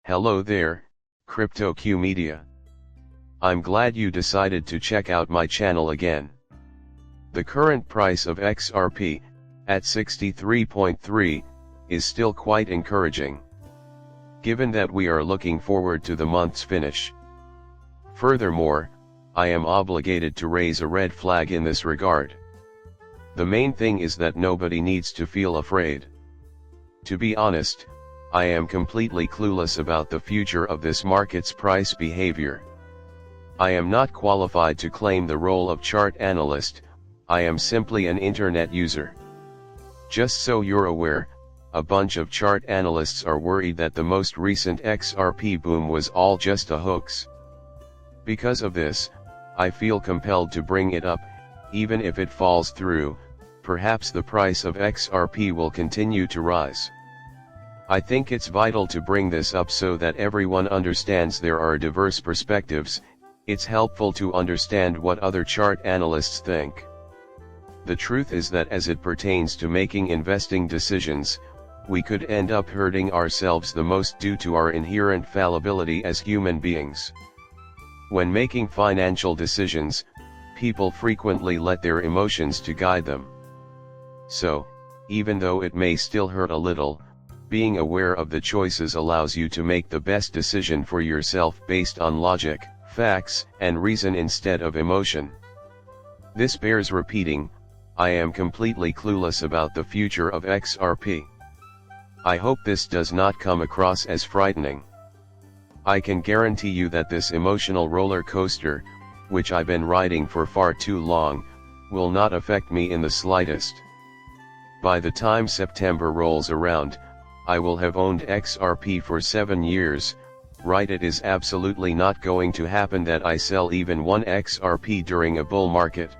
Hello there, CryptoQ Media. I'm glad you decided to check out my channel again. The current price of XRP, at 63.3, is still quite encouraging, given that we are looking forward to the month's finish. Furthermore, I am obligated to raise a red flag in this regard. The main thing is that nobody needs to feel afraid. To be honest, I am completely clueless about the future of this market's price behavior. I am not qualified to claim the role of chart analyst, I am simply an internet user. Just so you're aware, a bunch of chart analysts are worried that the most recent XRP boom was all just a hoax. Because of this, I feel compelled to bring it up, even if it falls through. Perhaps the price of XRP will continue to rise. I think it's vital to bring this up so that everyone understands there are diverse perspectives. It's helpful to understand what other chart analysts think. The truth is that as it pertains to making investing decisions, we could end up hurting ourselves the most due to our inherent fallibility as human beings. When making financial decisions, people frequently let their emotions to guide them. So, even though it may still hurt a little, being aware of the choices allows you to make the best decision for yourself based on logic, facts, and reason instead of emotion. This bears repeating, I am completely clueless about the future of XRP. I hope this does not come across as frightening. I can guarantee you that this emotional roller coaster, which I've been riding for far too long, will not affect me in the slightest. By the time September rolls around, I will have owned XRP for 7 years, right? It is absolutely not going to happen that I sell even one XRP during a bull market.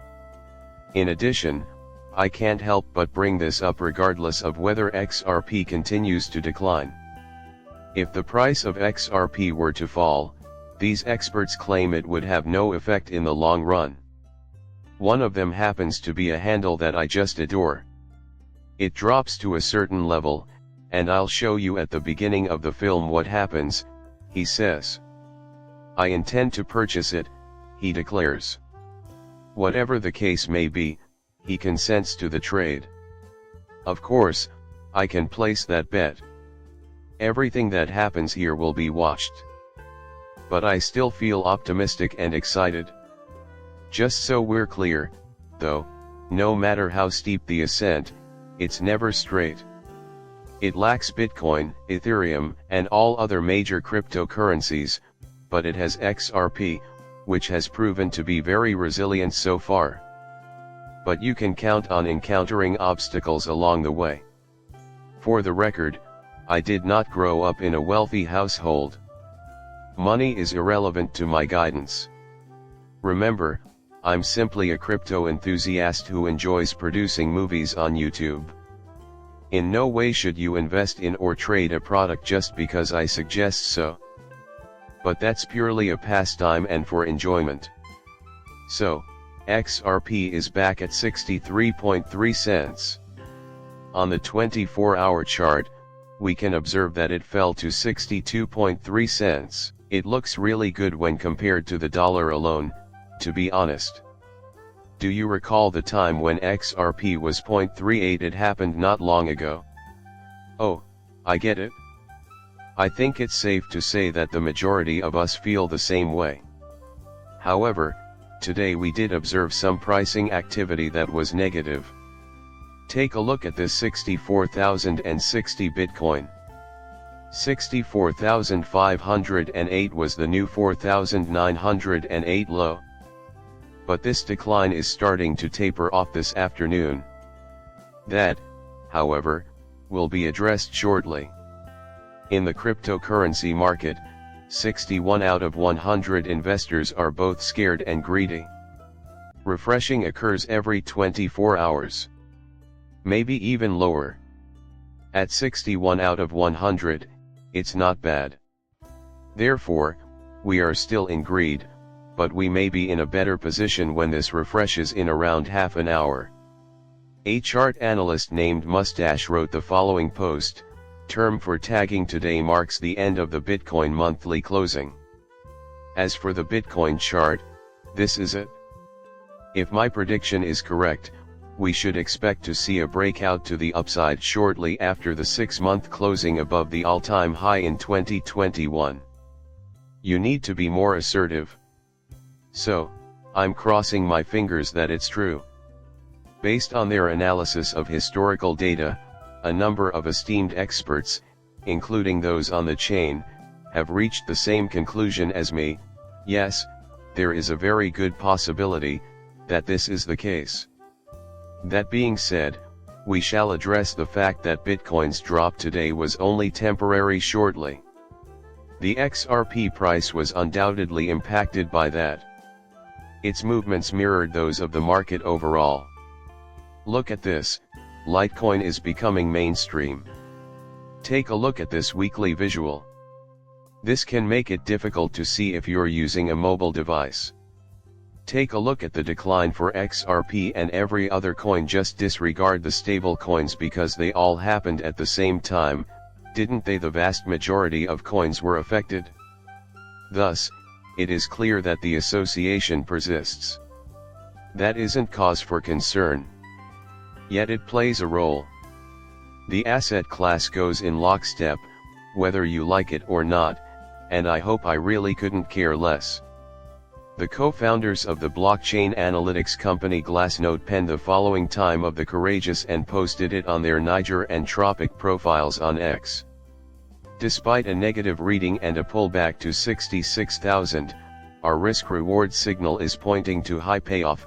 In addition, I can't help but bring this up regardless of whether XRP continues to decline. If the price of XRP were to fall, these experts claim it would have no effect in the long run. One of them happens to be a handle that I just adore. It drops to a certain level, and I'll show you at the beginning of the film what happens, he says. I intend to purchase it, he declares. Whatever the case may be, he consents to the trade. Of course, I can place that bet. Everything that happens here will be watched. But I still feel optimistic and excited. Just so we're clear, though, no matter how steep the ascent, it's never straight. It lacks Bitcoin, Ethereum, and all other major cryptocurrencies, but it has XRP, which has proven to be very resilient so far. But you can count on encountering obstacles along the way. For the record, I did not grow up in a wealthy household. Money is irrelevant to my guidance. Remember, I'm simply a crypto enthusiast who enjoys producing movies on YouTube. In no way should you invest in or trade a product just because I suggest so. But that's purely a pastime and for enjoyment. So, XRP is back at 63.3 cents. On the 24-hour chart, we can observe that it fell to 62.3 cents. It looks really good when compared to the dollar alone, to be honest. Do you recall the time when XRP was 0.38? It happened not long ago. Oh, I get it. I think it's safe to say that the majority of us feel the same way. However, today we did observe some pricing activity that was negative. Take a look at this 64,060 Bitcoin. 64,508 was the new 4,908 low. But this decline is starting to taper off this afternoon. That, however, will be addressed shortly. In the cryptocurrency market, 61 out of 100 investors are both scared and greedy. Refreshing occurs every 24 hours. Maybe even lower. At 61 out of 100, it's not bad. Therefore, we are still in greed, but we may be in a better position when this refreshes in around half an hour. A chart analyst named Mustache wrote the following post: term for tagging today marks the end of the Bitcoin monthly closing. As for the Bitcoin chart, this is it. If my prediction is correct, we should expect to see a breakout to the upside shortly after the 6-month closing above the all-time high in 2021. You need to be more assertive. So, I'm crossing my fingers that it's true. Based on their analysis of historical data, a number of esteemed experts, including those on the chain, have reached the same conclusion as me. Yes, there is a very good possibility that this is the case. That being said, we shall address the fact that Bitcoin's drop today was only temporary shortly. The XRP price was undoubtedly impacted by that. Its movements mirrored those of the market overall. Look at this, Litecoin is becoming mainstream. Take a look at this weekly visual. This can make it difficult to see if you're using a mobile device. Take a look at the decline for XRP and every other coin. Just disregard the stable coins because they all happened at the same time, didn't they? The vast majority of coins were affected. Thus, it is clear that the association persists. That isn't cause for concern. Yet it plays a role. The asset class goes in lockstep, whether you like it or not, and I hope I really couldn't care less. The co-founders of the blockchain analytics company Glassnode penned the following time of the courageous and posted it on their Niger and Tropic profiles on X. Despite a negative reading and a pullback to 66,000, our risk-reward signal is pointing to high payoff,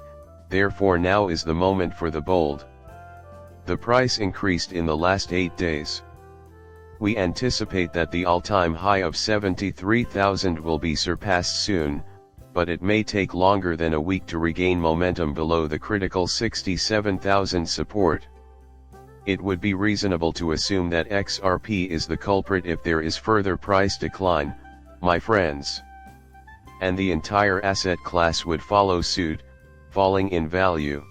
therefore now is the moment for the bold. The price increased in the last 8 days. We anticipate that the all-time high of 73,000 will be surpassed soon, but it may take longer than a week to regain momentum below the critical 67,000 support. It would be reasonable to assume that XRP is the culprit if there is further price decline, my friends. And the entire asset class would follow suit, falling in value.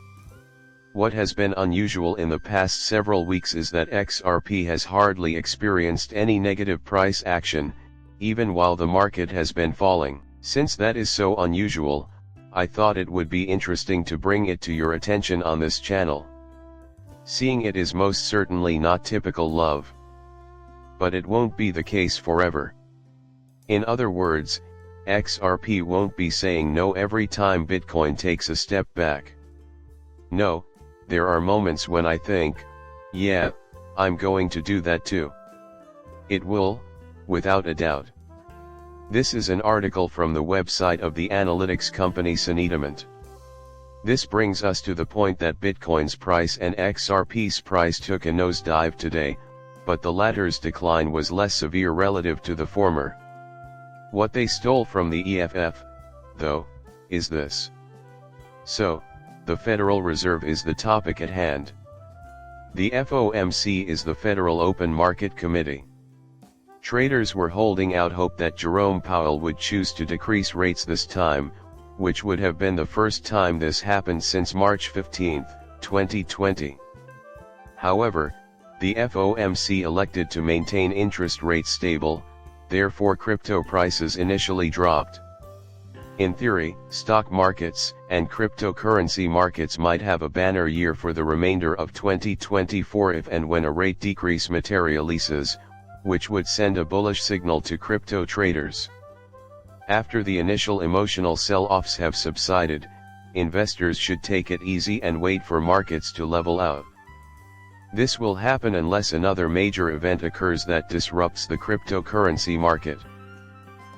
What has been unusual in the past several weeks is that XRP has hardly experienced any negative price action, even while the market has been falling. Since that is so unusual, I thought it would be interesting to bring it to your attention on this channel. Seeing it is most certainly not typical love. But it won't be the case forever. In other words, XRP won't be saying no every time Bitcoin takes a step back. No, there are moments when I think, yeah, I'm going to do that too. It will, without a doubt. This is an article from the website of the analytics company Sentiment. This brings us to the point that Bitcoin's price and XRP's price took a nosedive today, but the latter's decline was less severe relative to the former. What they stole from the EFF, though, is this. So, the Federal Reserve is the topic at hand. The FOMC is the Federal Open Market Committee. Traders were holding out hope that Jerome Powell would choose to decrease rates this time, which would have been the first time this happened since March 15, 2020. However, the FOMC elected to maintain interest rates stable, therefore crypto prices initially dropped. In theory, stock markets and cryptocurrency markets might have a banner year for the remainder of 2024 if and when a rate decrease materializes, which would send a bullish signal to crypto traders. After the initial emotional sell-offs have subsided, investors should take it easy and wait for markets to level out. This will happen unless another major event occurs that disrupts the cryptocurrency market.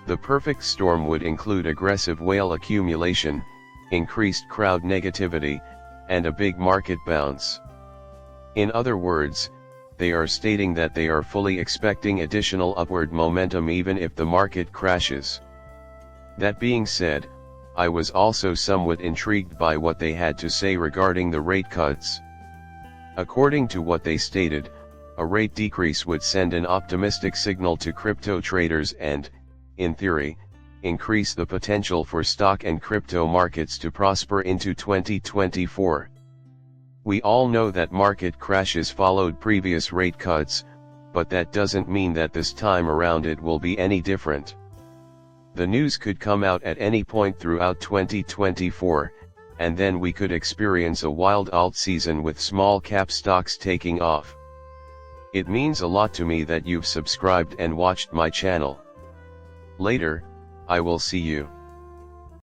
The perfect storm would include aggressive whale accumulation, increased crowd negativity, and a big market bounce. In other words, they are stating that they are fully expecting additional upward momentum even if the market crashes. That being said, I was also somewhat intrigued by what they had to say regarding the rate cuts. According to what they stated, a rate decrease would send an optimistic signal to crypto traders and, in theory, increase the potential for stock and crypto markets to prosper into 2024. We all know that market crashes followed previous rate cuts, but that doesn't mean that this time around it will be any different. The news could come out at any point throughout 2024, and then we could experience a wild alt season with small cap stocks taking off. It means a lot to me that you've subscribed and watched my channel. Later, I will see you.